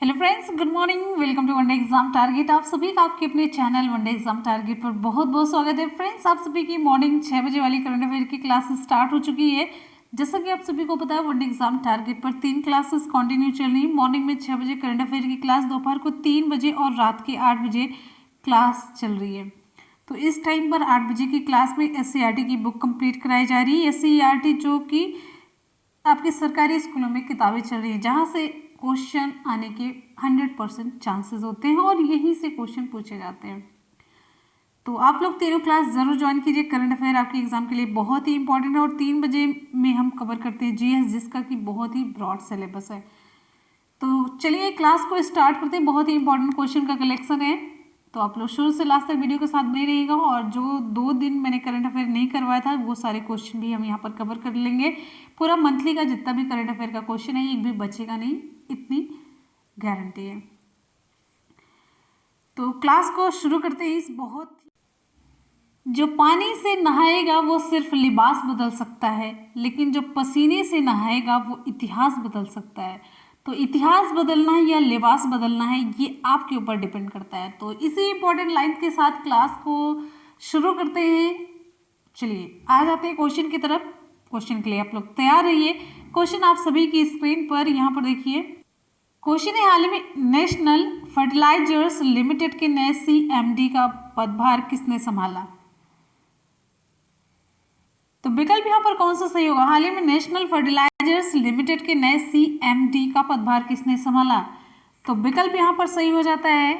Hello friends, good morning. Welcome to one day exam target. आप सभी का आपके अपने चैनल वनडे एग्जाम टारगेट पर बहुत बहुत स्वागत है। फ्रेंड्स, आप सभी की मॉर्निंग 6 बजे वाली करंट अफेयर की क्लास स्टार्ट हो चुकी है। जैसा कि आप सभी को पता है, वनडे एग्जाम टारगेट पर 3 क्लासेस कंटिन्यू चल रही है। मॉर्निंग में 6 बजे करंट अफेयर की क्लास, दोपहर को 3 बजे और रात के 8 बजे क्लास चल रही है। तो इस टाइम पर 8 बजे की क्लास में SCERT की बुक कंप्लीट कराई जा रही है। SCERT जो कि आपके सरकारी स्कूलों में किताबें चल रही है, जहाँ से क्वेश्चन आने के 100% चांसेस होते हैं और यहीं से क्वेश्चन पूछे जाते हैं। तो आप लोग तीनों क्लास जरूर ज्वाइन कीजिए। करंट अफेयर आपके एग्जाम के लिए बहुत ही इंपॉर्टेंट है और 3 बजे में हम कवर करते हैं GS, जिसका कि बहुत ही ब्रॉड सिलेबस है। तो चलिए क्लास को स्टार्ट करते हैं। बहुत ही इंपॉर्टेंट क्वेश्चन का कलेक्शन है, तो आप लोग शुरू से लास्ट तक वीडियो के साथ बने रहिएगा। और जो 2 दिन मैंने करंट अफेयर नहीं करवाया था, वो सारे क्वेश्चन भी हम यहाँ पर कवर कर लेंगे। पूरा मंथली का जितना भी करंट अफेयर का क्वेश्चन है, एक भी बचेगा नहीं, इतनी गारंटी है। तो क्लास को शुरू करते हैं। इस बहुत जो पानी से नहाएगा वो सिर्फ लिबास बदल सकता है, लेकिन जो पसीने से नहाएगा वो इतिहास बदल सकता है। तो इतिहास बदलना है या लिबास बदलना है, ये आपके ऊपर डिपेंड करता है। तो इसी इंपॉर्टेंट लाइन के साथ क्लास को शुरू करते हैं। चलिए आ जाते हैं क्वेश्चन की तरफ। क्वेश्चन के लिए आप लोग तैयार रहिए। क्वेश्चन आप सभी की स्क्रीन पर यहाँ पर देखिए। क्वेश्चन है, हाल ही में नेशनल फर्टिलाइजर्स लिमिटेड के नए CMD का पदभार किसने संभाला? तो विकल्प यहाँ पर कौन सा सही होगा? हाल ही में नेशनल फर्टिलाइजर्स लिमिटेड के नए CMD का पदभार किसने संभाला? तो विकल्प यहाँ पर सही हो जाता है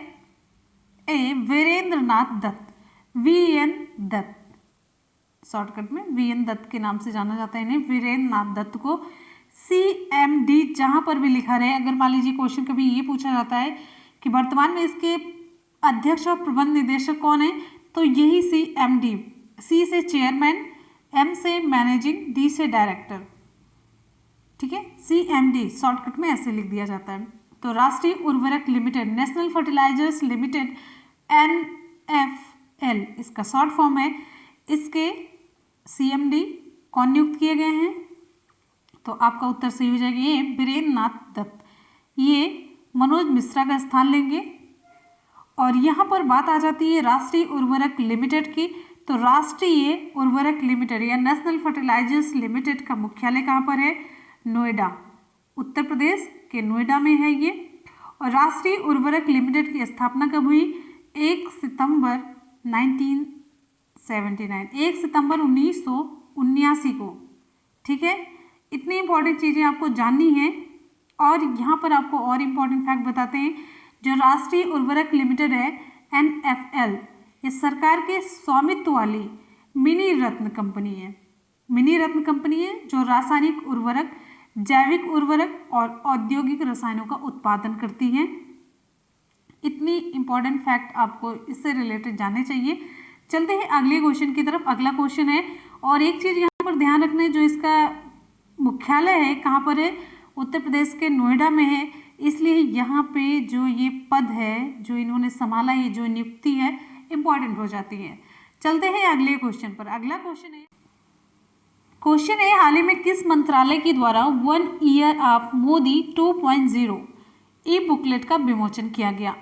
ए, वीरेंद्र नाथ दत्त, VN दत्त। शॉर्टकट में VN दत्त के नाम से जाना जाता है इन्हें, वीरेंद्र नाथ दत्त को। CMD जहां पर भी लिखा रहे, अगर मान लीजिए क्वेश्चन कभी ये पूछा जाता है कि वर्तमान में इसके अध्यक्ष और प्रबंध निदेशक कौन है, तो यही CMD। C से चेयरमैन, M से मैनेजिंग, D से डायरेक्टर। ठीक है, CMD शॉर्टकट में ऐसे लिख दिया जाता है। तो Rashtriya Urvarak Limited, National Fertilizers Limited, NFL इसका शॉर्ट फॉर्म है। इसके CMD कौन नियुक्त किए गए हैं? तो आपका उत्तर सही हो जाएगा ये, वीरेंद्र नाथ दत्त। ये मनोज मिश्रा का स्थान लेंगे। और यहाँ पर बात आ जाती है राष्ट्रीय उर्वरक लिमिटेड की। तो राष्ट्रीय उर्वरक लिमिटेड या नेशनल फर्टिलाइजर्स लिमिटेड का मुख्यालय कहाँ पर है? नोएडा, उत्तर प्रदेश के नोएडा में है ये। और राष्ट्रीय उर्वरक लिमिटेड की स्थापना कब हुई? 1 सितंबर 1979, 1 सितंबर 1979 को। ठीक है, इतनी इंपॉर्टेंट चीज़ें आपको जाननी है। और यहाँ पर आपको और इम्पॉर्टेंट फैक्ट बताते हैं। जो राष्ट्रीय उर्वरक लिमिटेड है NFL, ये सरकार के स्वामित्व वाली मिनी रत्न कंपनी है। मिनी रत्न कंपनी है जो रासायनिक उर्वरक, जैविक उर्वरक और औद्योगिक रसायनों का उत्पादन करती है। इतनी इंपॉर्टेंट फैक्ट आपको इससे रिलेटेड जानने चाहिए। चलते हैं अगले क्वेश्चन की तरफ। अगला क्वेश्चन है, और एक चीज़ यहाँ पर ध्यान रखना है, जो इसका मुख्यालय है कहाँ पर है? उत्तर प्रदेश के नोएडा में है। इसलिए यहाँ पे जो ये पद है जो इन्होंने संभाला, ये जो नियुक्ति है, इंपॉर्टेंट हो जाती है। चलते हैं अगले क्वेश्चन पर। अगला क्वेश्चन है, हाल ही में किस मंत्रालय के द्वारा 1 year of Modi 2.0 E booklet का विमोचन किया गया?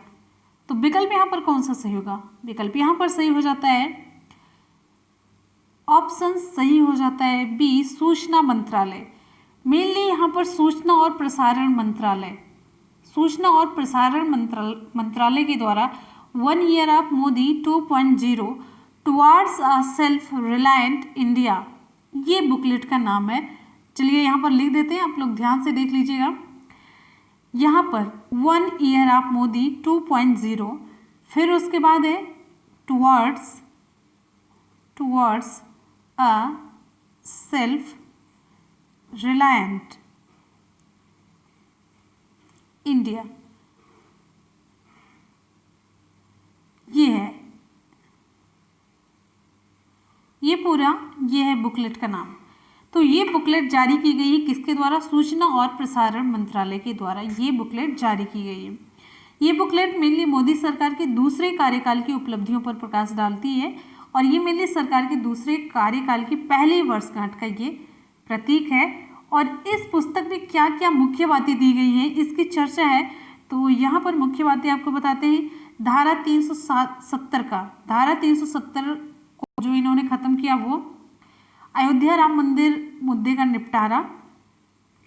तो विकल्प यहाँ पर कौन सा सही होगा? विकल्प यहाँ पर सही हो जाता है, ऑप्शन सही हो जाता है B, सूचना मंत्रालय। मेनली यहाँ पर सूचना और प्रसारण मंत्रालय, सूचना और प्रसारण मंत्रालय के द्वारा 1 year of Modi 2.0 towards a self reliant India, ये बुकलेट का नाम है। चलिए यहाँ पर लिख देते हैं, आप लोग ध्यान से देख लीजिएगा। यहाँ पर 1 ईयर ऑफ मोदी 2.0, फिर उसके बाद है towards a self reliant India, ये है, ये पूरा ये है बुकलेट का नाम। तो ये बुकलेट जारी की गई है किसके द्वारा? सूचना और प्रसारण मंत्रालय के द्वारा ये बुकलेट जारी की गई है। ये बुकलेट मेनली मोदी सरकार के दूसरे कार्यकाल की उपलब्धियों पर प्रकाश डालती है और ये मेनली सरकार के दूसरे कार्यकाल की पहली वर्षगांठ का ये प्रतीक है। और इस पुस्तक में क्या क्या मुख्य बातें दी गई हैं इसकी चर्चा है तो यहाँ पर मुख्य बातें आपको बताते हैं। धारा 370 को जो इन्होंने खत्म किया वो अयोध्या राम मंदिर मुद्दे का निपटारा,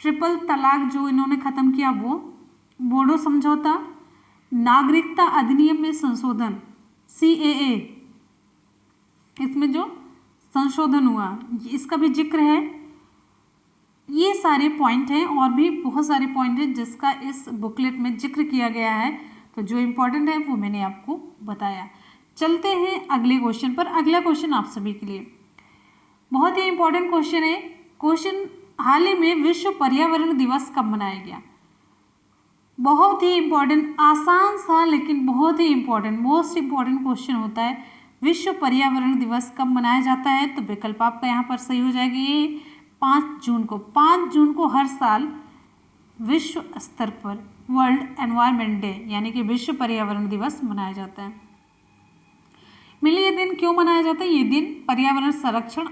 ट्रिपल तलाक जो इन्होंने खत्म किया वो, बोडो समझौता, नागरिकता अधिनियम में संशोधन CAA, इसमें जो संशोधन हुआ इसका भी जिक्र है। ये सारे पॉइंट हैं और भी बहुत सारे पॉइंट हैं जिसका इस बुकलेट में जिक्र किया गया है। तो जो इम्पोर्टेंट है वो मैंने आपको बताया। चलते हैं अगले क्वेश्चन पर। अगला क्वेश्चन आप सभी के लिए बहुत ही इम्पोर्टेंट क्वेश्चन है। क्वेश्चन, हाल ही में विश्व पर्यावरण दिवस कब मनाया गया? बहुत ही इम्पोर्टेंट, आसान सा लेकिन बहुत ही इम्पोर्टेंट, मोस्ट इम्पोर्टेंट क्वेश्चन होता है। विश्व पर्यावरण दिवस कब मनाया जाता है? तो विकल्प आपका यहाँ पर सही हो जाएगी, ये 5 जून को। 5 जून को हर साल विश्व स्तर पर वर्ल्ड एनवायरनमेंट डे यानी कि विश्व पर्यावरण दिवस मनाया जाता है। मिलिए ये दिन क्यों मनाया जाता है? ये दिन पर्यावरण संरक्षण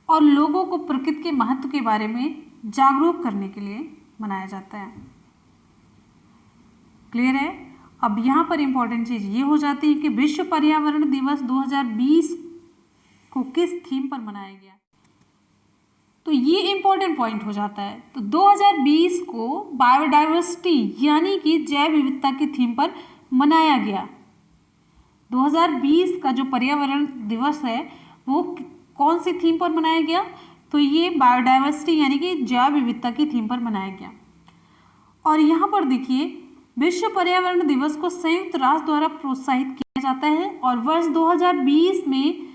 और लोगों को प्रकृति के महत्व के बारे में जागरूक करने के लिए मनाया जाता है। क्लियर है? अब यहाँ पर इंपॉर्टेंट चीज ये हो जाती है कि विश्व पर्यावरण दिवस 2020 को किस थीम पर मनाया गया, तो ये इंपॉर्टेंट पॉइंट हो जाता है। तो 2020 को बायोडाइवर्सिटी यानी कि जैव विविधता की थीम पर मनाया गया। 2020 का जो पर्यावरण दिवस है वो कौन सी थीम पर मनाया गया? तो ये बायोडाइवर्सिटी यानी कि जैव विविधता की थीम पर मनाया गया। और यहाँ पर देखिए, विश्व पर्यावरण दिवस को संयुक्त राष्ट्र द्वारा प्रोत्साहित किया जाता है और वर्ष 2020 में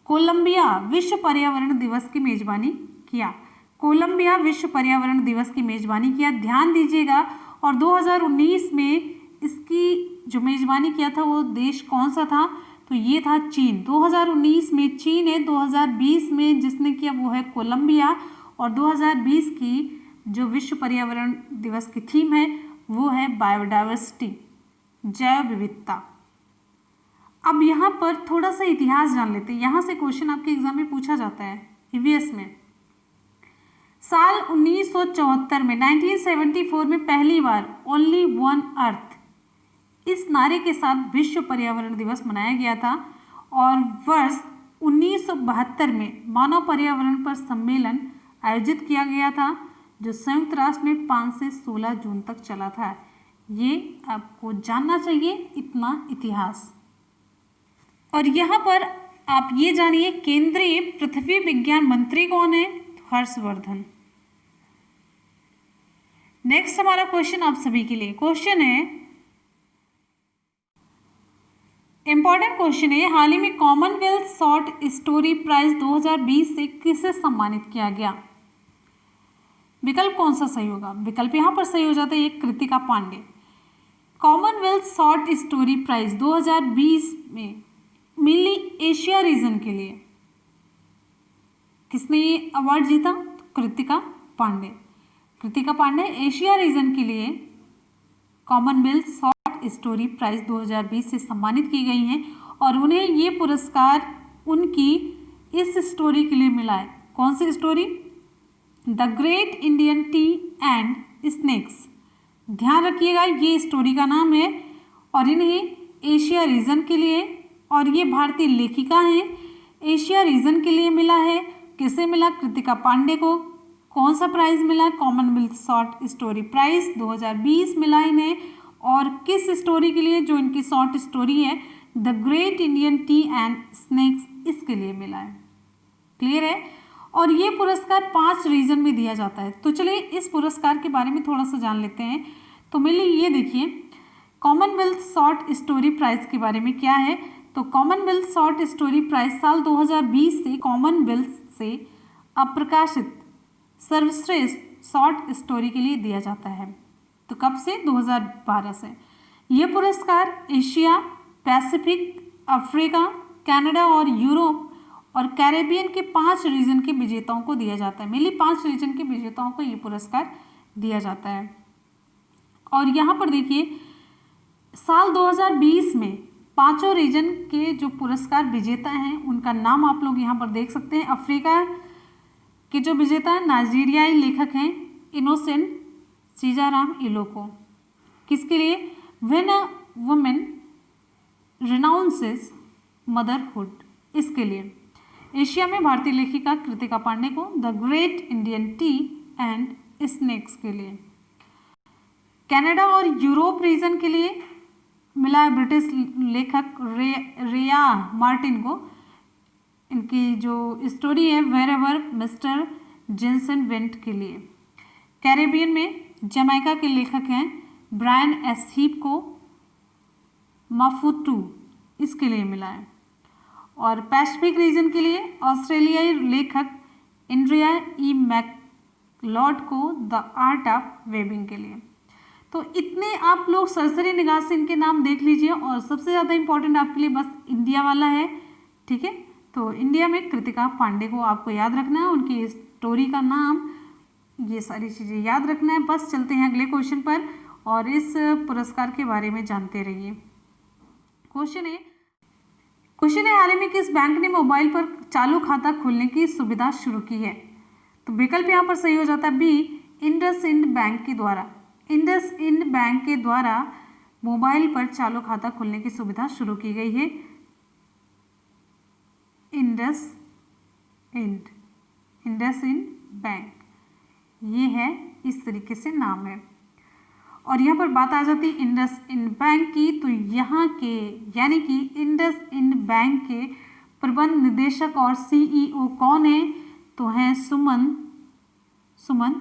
कोलंबिया विश्व पर्यावरण दिवस की मेजबानी किया। कोलंबिया विश्व पर्यावरण दिवस की मेजबानी किया, ध्यान दीजिएगा। और 2019 में इसकी जो मेजबानी किया था वो देश कौन सा था? तो ये था चीन। 2019 में चीन है, 2020 में जिसने किया वो है कोलंबिया। और 2020 की जो विश्व पर्यावरण दिवस की थीम है वो है बायोडाइवर्सिटी, जैव विविधता। अब यहाँ पर थोड़ा सा इतिहास जान लेते हैं। यहाँ से क्वेश्चन आपके एग्जाम में पूछा जाता है ईवीएस में। साल 1974 में 1974 में पहली बार ओनली वन अर्थ इस नारे के साथ विश्व पर्यावरण दिवस मनाया गया था। और वर्ष 1972 में मानव पर्यावरण पर सम्मेलन आयोजित किया गया था जो संयुक्त राष्ट्र में 5 से 16 जून तक चला था। ये आपको जानना चाहिए, इतना इतिहास। और यहाँ पर आप ये जानिए केंद्रीय पृथ्वी विज्ञान मंत्री कौन है? हर्षवर्धन। नेक्स्ट हमारा क्वेश्चन आप सभी के लिए क्वेश्चन है, इंपॉर्टेंट क्वेश्चन है, हाल ही में कॉमनवेल्थ शॉर्ट स्टोरी प्राइज 2020 से किसे सम्मानित किया गया? विकल्प कौन सा सही होगा? विकल्प यहाँ पर सही हो जाता है, एक Kritika Pandey. Commonwealth short story prize 2020 में मेनली एशिया रीजन के लिए किसने ये अवार्ड जीता? कृतिका पांडे। कृतिका पांडे एशिया रीजन के लिए कॉमनवेल्थ शॉर्ट स्टोरी प्राइज 2020 से सम्मानित की गई हैं और उन्हें ये पुरस्कार उनकी इस स्टोरी के लिए मिला है। कौन सी story? The great Indian tea and snacks. ध्यान रखिएगा ये स्टोरी का नाम है और इन्हें एशिया रीजन के लिए, और ये भारतीय लेखिका हैं, एशिया रीजन के लिए मिला है। किसे मिला? कृतिका पांडे को। कौन सा प्राइज मिला? कॉमनवेल्थ शॉर्ट स्टोरी प्राइज 2020 मिला इन्हें। और किस स्टोरी के लिए? जो इनकी शॉर्ट स्टोरी है the great Indian tea and snacks, इसके लिए मिला है। क्लियर है? और ये पुरस्कार 5 रीजन में दिया जाता है। तो चलिए इस पुरस्कार के बारे में थोड़ा सा जान लेते हैं। तो मिली ये देखिए कॉमनवेल्थ शॉर्ट स्टोरी प्राइज के बारे में क्या है। तो कॉमनवेल्थ शॉर्ट स्टोरी प्राइज साल 2020 से कॉमनवेल्थ से अप्रकाशित सर्वश्रेष्ठ शॉर्ट स्टोरी के लिए दिया जाता है। तो कब से? 2012 से। यह पुरस्कार एशिया, पैसिफिक, अफ्रीका, कनाडा और यूरोप और कैरेबियन के 5 रीजन के विजेताओं को दिया जाता है। मेनली 5 रीजन के विजेताओं को ये पुरस्कार दिया जाता है। और यहाँ पर देखिए साल 2020 में 5 रीजन के जो पुरस्कार विजेता हैं उनका नाम आप लोग यहाँ पर देख सकते हैं। अफ्रीका के जो विजेता हैं नाइजीरियाई लेखक हैं इनोसेंट सीजाराम इलोको। किसके लिए? When a women renounces motherhood, इसके लिए। एशिया में भारतीय लेखिका कृतिका पांडे को the great Indian tea and snacks के लिए। कनाडा और यूरोप रीजन के लिए मिला है ब्रिटिश लेखक रेया मार्टिन को। इनकी जो स्टोरी है वेरेवर मिस्टर जेनसन वेंट के लिए। कैरेबियन में जमैका के लेखक हैं ब्रायन एस हीप को माफुटू, इसके लिए मिला है। और पैसिफिक रीजन के लिए ऑस्ट्रेलियाई लेखक एंड्रिया ई मैकलॉड को द आर्ट ऑफ वेबिंग के लिए। तो इतने आप लोग सरसरी निगाह से इनके नाम देख लीजिए, और सबसे ज़्यादा इंपॉर्टेंट आपके लिए बस इंडिया वाला है, ठीक है। तो इंडिया में कृतिका पांडे को आपको याद रखना है, उनकी स्टोरी का नाम, ये सारी चीज़ें याद रखना है। बस चलते हैं अगले क्वेश्चन पर और इस पुरस्कार के बारे में जानते रहिए। क्वेश्चन है हाल ही में किस बैंक ने मोबाइल पर चालू खाता खोलने की सुविधा शुरू की है? तो विकल्प यहाँ पर सही हो जाता है बी, इंडसइंड बैंक के द्वारा। इंडसइंड बैंक के द्वारा मोबाइल पर चालू खाता खोलने की सुविधा शुरू की गई है। इंडसइंड बैंक, ये है, इस तरीके से नाम है। और यहाँ पर बात आ जाती है इंडसइंड बैंक की, तो यहाँ के यानी कि इंडसइंड बैंक के प्रबंध निदेशक और सीईओ कौन है? तो हैं सुमन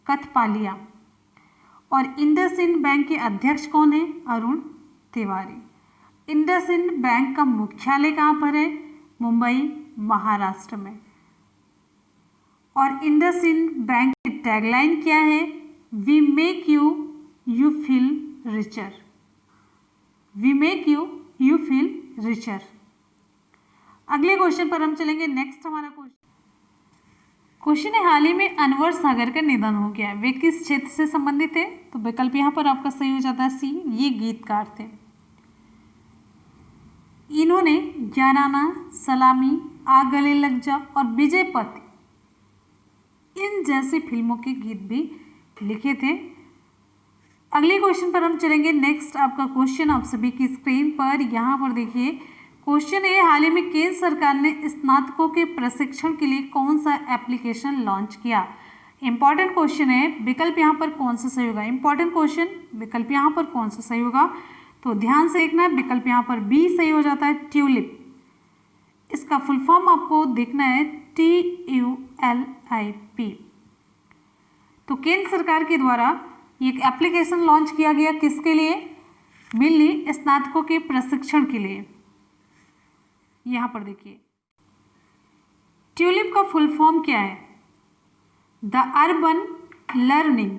कथपालिया। और इंडसइंड बैंक के अध्यक्ष कौन है? अरुण तिवारी। इंडसइंड बैंक का मुख्यालय कहाँ पर है? मुंबई, महाराष्ट्र में। और इंडसइंड बैंक की टैगलाइन क्या है? We make you feel richer. We make you feel richer. अगले क्वेश्चन पर हम चलेंगे। नेक्स्ट हमारा क्वेश्चन है हाल ही में अनवर सागर का निधन हो गया, वे किस क्षेत्र से संबंधित है? तो विकल्प यहाँ पर आपका सही हो जाता है सी, ये गीतकार थे। इन्होंने याराना, सलामी, आ गले लग जा और विजय पथ इन जैसी फिल्मों के गीत भी लिखे थे। अगले क्वेश्चन पर हम चलेंगे। नेक्स्ट आपका क्वेश्चन आप सभी की स्क्रीन पर, यहाँ पर देखिए क्वेश्चन है हाल ही में केंद्र सरकार ने स्नातकों के प्रशिक्षण के लिए कौन सा एप्लीकेशन लॉन्च किया? इंपॉर्टेंट क्वेश्चन है, विकल्प यहाँ पर कौन सा सही होगा? इंपॉर्टेंट क्वेश्चन, विकल्प यहाँ पर कौन सा सही होगा? तो ध्यान से देखना है, विकल्प यहाँ पर बी सही हो जाता है, ट्यूलिप। इसका फुल फॉर्म आपको देखना है TULIP। तो केंद्र सरकार के द्वारा एक एप्लीकेशन लॉन्च किया गया, किसके लिए? मेनली स्नातकों के प्रशिक्षण के लिए। यहाँ पर देखिए ट्यूलिप का फुल फॉर्म क्या है? द अर्बन लर्निंग,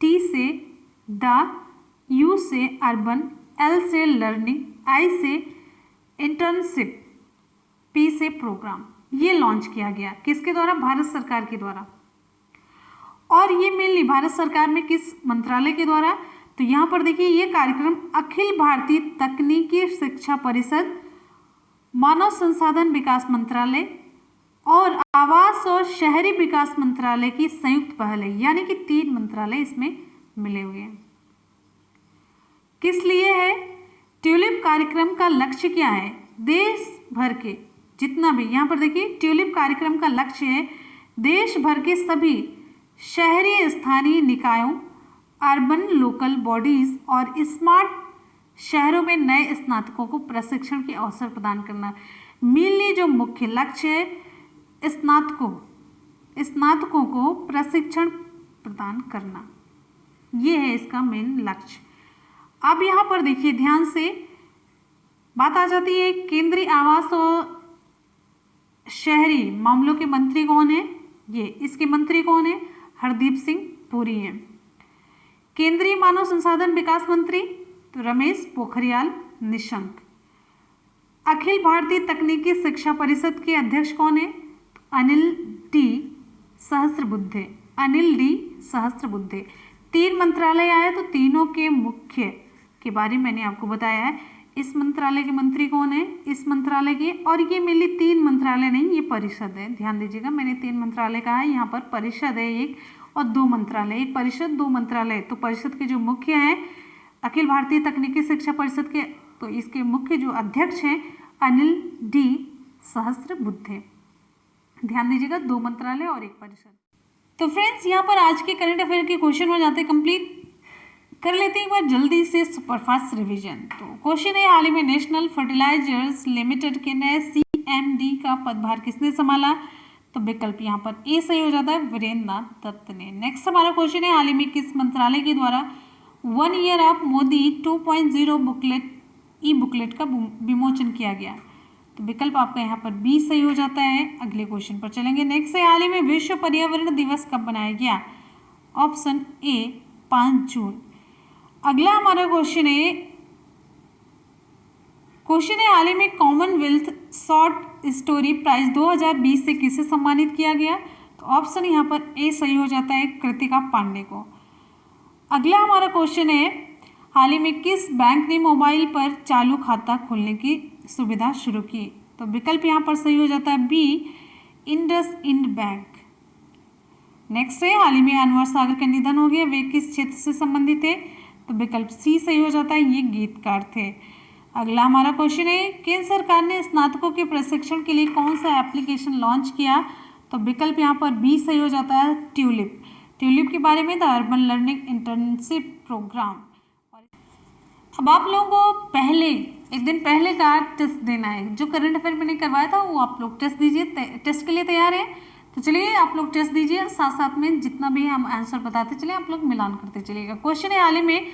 टी से द, यू से अर्बन, एल से लर्निंग, आई से इंटर्नशिप, पी से प्रोग्राम। ये लॉन्च किया गया किसके द्वारा? भारत सरकार के द्वारा। और ये मेनली भारत सरकार में किस मंत्रालय के द्वारा? तो यहाँ पर देखिए ये कार्यक्रम अखिल भारतीय तकनीकी शिक्षा परिषद, मानव संसाधन विकास मंत्रालय और आवास और शहरी विकास मंत्रालय की संयुक्त पहल है, यानी कि 3 मंत्रालय इसमें मिले हुए हैं। किस लिए है? ट्यूलिप कार्यक्रम का लक्ष्य क्या है? देश भर के जितना भी, यहाँ पर देखिए ट्यूलिप कार्यक्रम का लक्ष्य है देश भर के सभी शहरी स्थानीय निकायों, अर्बन लोकल बॉडीज और स्मार्ट शहरों में नए स्नातकों को प्रशिक्षण के अवसर प्रदान करना। मेनली जो मुख्य लक्ष्य है स्नातकों को प्रशिक्षण प्रदान करना, ये है इसका मेन लक्ष्य। अब यहाँ पर देखिए ध्यान से बात आ जाती है केंद्रीय आवास और शहरी मामलों के मंत्री कौन है? ये इसके मंत्री कौन है? हरदीप सिंह पुरी हैं। केंद्रीय मानव संसाधन विकास मंत्री तो रमेश पोखरियाल निशंक। अखिल भारतीय तकनीकी शिक्षा परिषद के अध्यक्ष कौन है? अनिल डी सहस्त्रबुद्धे। 3 मंत्रालय आए तो तीनों के मुख्य के बारे में मैंने आपको बताया है। इस मंत्रालय के मंत्री कौन है? इस मंत्रालय के, और ये मेनली 3 मंत्रालय नहीं, ये परिषद है, ध्यान दीजिएगा, मैंने 3 मंत्रालय कहा है, यहाँ पर परिषद है एक, और 2 मंत्रालय, एक परिषद 2 मंत्रालय। तो परिषद के जो मुख्य हैं अखिल भारतीय तकनीकी शिक्षा परिषद के, तो इसके मुख्य जो अध्यक्ष हैं अनिल डी सहस्त्रबुद्धे। ध्यान दीजिएगा 2 मंत्रालय और 1 परिषद। तो फ्रेंड्स यहाँ पर आज के करंट अफेयर के क्वेश्चन हो जाते हैं कंप्लीट। कर लेते हैं एक बार जल्दी से सुपरफास्ट रिवीजन। तो क्वेश्चन है, हाल ही में नेशनल फर्टिलाइजर्स लिमिटेड के नए CMD का पदभार किसने संभाला? तो विकल्प यहाँ पर ए सही हो जाता है, वीरेंद्र नाथ दत्त ने। नेक्स्ट हमारा क्वेश्चन है, हाल ही में किस मंत्रालय के द्वारा 1 year of Modi 2.0 booklet booklet का विमोचन किया गया? तो विकल्प आपका यहाँ पर बी सही हो जाता है। अगले क्वेश्चन पर चलेंगे। नेक्स्ट है, हाल ही में विश्व पर्यावरण दिवस कब मनाया गया? ऑप्शन ए 5 जून। अगला हमारा क्वेश्चन है, हाल ही में कॉमनवेल्थ शॉर्ट स्टोरी प्राइज 2020 से किसे सम्मानित किया गया? तो ऑप्शन यहाँ पर ए सही हो जाता है, कृतिका पांडे को। अगला हमारा क्वेश्चन है, हाल ही में किस बैंक ने मोबाइल पर चालू खाता खोलने की सुविधा शुरू की? तो विकल्प यहाँ पर सही हो जाता है बी, इंडसइंड बैंक। नेक्स्ट है, हाल ही में अनवर सागर का निधन हो गया, वे किस क्षेत्र से संबंधित थे? तो विकल्प सी सही हो जाता है, ये गीतकार थे। अगला हमारा क्वेश्चन है, केंद्र सरकार ने स्नातकों के प्रशिक्षण के लिए कौन सा एप्लीकेशन लॉन्च किया? तो विकल्प यहाँ पर बी सही हो जाता है, ट्यूलिप। ट्यूलिप के बारे में the urban learning internship programme. अब आप लोगों को एक दिन पहले का टेस्ट देना है। जो करंट अफेयर मैंने करवाया था वो आप लोग टेस्ट दीजिए। टेस्ट के लिए तैयार हैं? तो चलिए आप लोग टेस्ट दीजिए, साथ साथ में जितना भी हम आंसर बताते चलिए आप लोग मिलान करते चलिएगा। क्वेश्चन है, हाल ही में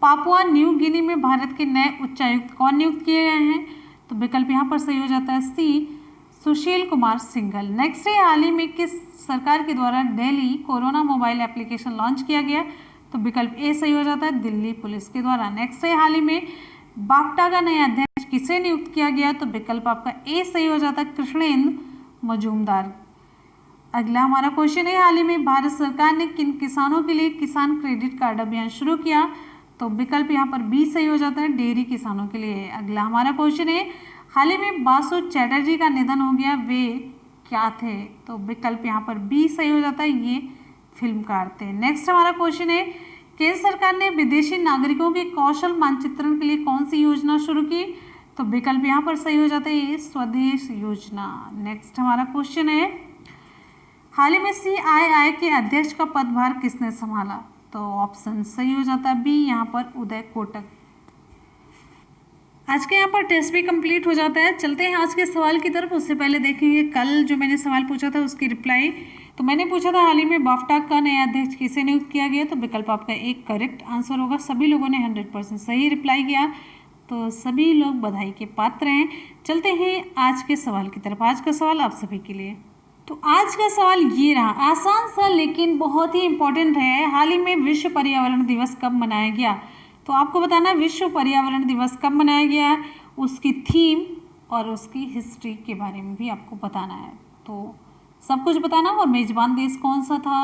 पापुआ न्यू गिनी में भारत के नए उच्चायुक्त कौन नियुक्त किए गए हैं? तो विकल्प यहाँ पर सही हो जाता है सी, सुशील कुमार सिंघल। नेक्स्ट है, हाल ही में किस सरकार के द्वारा Delhi corona mobile application launch किया गया? तो विकल्प ए सही हो जाता है, दिल्ली पुलिस के द्वारा। नेक्स्ट है, हाल ही में बाफ्टा का नया अध्यक्ष किसे नियुक्त किया गया? तो विकल्प आपका ए सही हो जाता है, कृष्णेंद्र मजूमदार। अगला हमारा क्वेश्चन है, हाल ही में भारत सरकार ने किन किसानों के लिए किसान क्रेडिट कार्ड अभियान शुरू किया? तो विकल्प यहाँ पर बी सही हो जाता है, डेयरी किसानों के लिए। अगला हमारा क्वेश्चन है, हाल ही में बासु चैटर्जी का निधन हो गया, वे क्या थे? तो विकल्प यहाँ पर बी सही हो जाता है, ये फिल्मकार थे। नेक्स्ट हमारा क्वेश्चन है, केंद्र सरकार ने विदेशी नागरिकों के कौशल मानचित्रण के लिए कौन सी योजना शुरू की? तो विकल्प यहाँ पर सही हो जाता है, ये स्वदेश योजना। नेक्स्ट हमारा क्वेश्चन है, हाल ही में CII के अध्यक्ष का पदभार किसने संभाला? तो ऑप्शन सही हो जाता है बी, यहाँ पर उदय कोटक। आज के यहाँ पर टेस्ट भी कंप्लीट हो जाता है। चलते हैं आज के सवाल की तरफ। उससे पहले देखेंगे कल जो मैंने सवाल पूछा था उसकी रिप्लाई। तो मैंने पूछा था, हाल ही में बाफ्टा का नया अध्यक्ष किसे नियुक्त किया गया? तो विकल्प आपका एक करेक्ट आंसर होगा। सभी लोगों ने 100% सही रिप्लाई किया, तो सभी लोग बधाई के पात्र हैं। चलते हैं आज के सवाल की तरफ। आज का सवाल आप सभी के लिए। तो आज का सवाल ये रहा, आसान सा लेकिन बहुत ही इम्पोर्टेंट है। हाल ही में विश्व पर्यावरण दिवस कब मनाया गया? तो आपको बताना विश्व पर्यावरण दिवस कब मनाया गया, उसकी थीम और उसकी हिस्ट्री के बारे में भी आपको बताना है। तो सब कुछ बताना, और मेजबान देश कौन सा था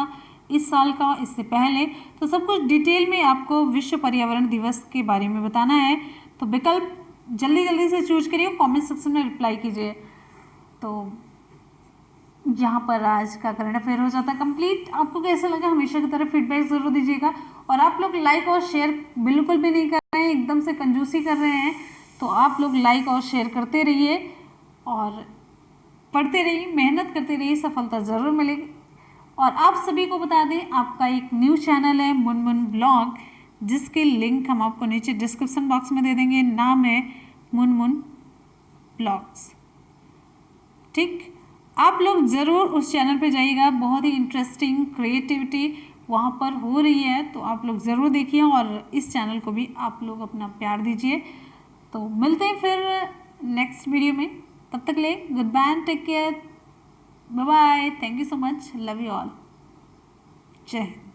इस साल का, इससे पहले, तो सब कुछ डिटेल में आपको विश्व पर्यावरण दिवस के बारे में बताना है। तो विकल्प जल्दी जल्दी से चूज करिए, कमेंट सेक्शन में रिप्लाई कीजिए। तो यहाँ पर आज का करंट अफेयर हो जाता है कंप्लीट। आपको कैसा लगा हमेशा की तरह फीडबैक ज़रूर दीजिएगा। और आप लोग लाइक और शेयर बिल्कुल भी नहीं कर रहे हैं, एकदम से कंजूसी कर रहे हैं। तो आप लोग लाइक और शेयर करते रहिए और पढ़ते रहिए, मेहनत करते रहिए, सफलता ज़रूर मिलेगी। और आप सभी को बता दें, आपका एक न्यू चैनल है मुनमुन ब्लॉग, जिसके लिंक हम आपको नीचे डिस्क्रिप्शन बॉक्स में दे देंगे। नाम है मुनमुन ब्लॉग्स। ठीक, आप लोग ज़रूर उस चैनल पे जाइएगा, बहुत ही इंटरेस्टिंग क्रिएटिविटी वहाँ पर हो रही है। तो आप लोग ज़रूर देखिए और इस चैनल को भी आप लोग अपना प्यार दीजिए। तो मिलते हैं फिर नेक्स्ट वीडियो में, तब तक ले goodbye, take care, bye bye, thank you so much, love you all, जय हिंद।